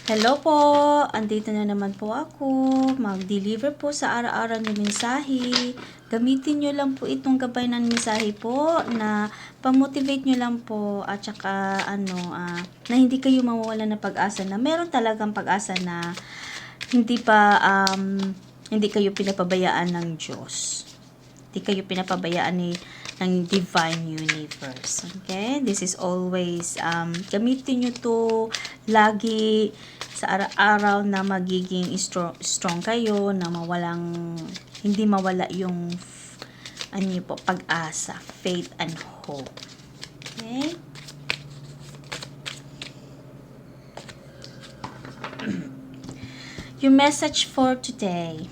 Hello po! Andito na naman po ako. Mag-deliver po sa araw-araw na mensahe. Gamitin nyo lang po itong gabay ng mensahe po na pamotivate nyo lang po at saka na hindi kayo mawawala ng pag-asa na meron talagang pag-asa na hindi kayo pinapabayaan ng Diyos. Hindi kayo pinapabayaan ng Divine Universe. Okay? This is always, gamitin nyo to lagi sa araw-araw na magiging strong kayo, na hindi mawala yung pag-asa, faith and hope. Okay? Your message for today.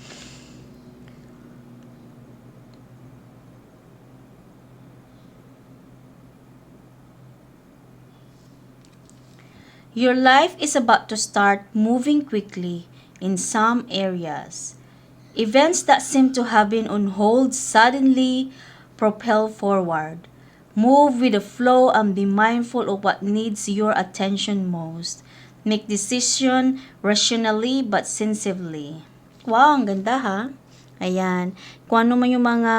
Your life is about to start moving quickly in some areas. Events that seem to have been on hold suddenly propel forward. Move with the flow and be mindful of what needs your attention most. Make decision rationally but sensibly. Wow, ang ganda ha. Ayan. Kung ano man yung mga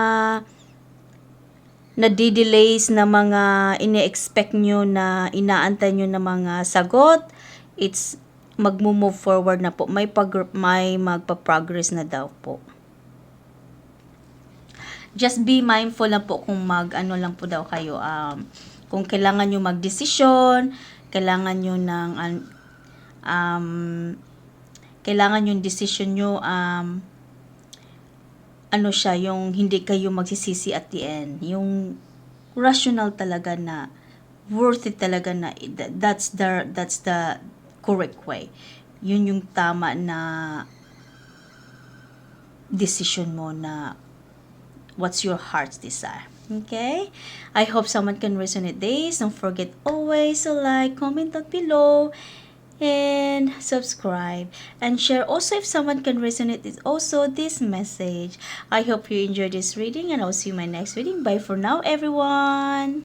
nadi-delays na mga ini-expect nyo na inaantay nyo na mga sagot, it's magmo-move forward na po. May magpa-progress na daw po. Just be mindful lang po kung lang po daw kayo. Kung kailangan nyo magdesisyon, kailangan nyo ng kailangan yung decision nyo yung hindi kayo magsisisi at the end. Yung rational talaga na worth it talaga na that's the correct way. Yun yung tama na decision mo na what's your heart's desire. Okay? I hope someone can resonate this. Don't forget always to like, comment down below, and subscribe and share also if someone can resonate with also this message. I hope you enjoyed this reading and I'll see you in my next reading. Bye for now, everyone.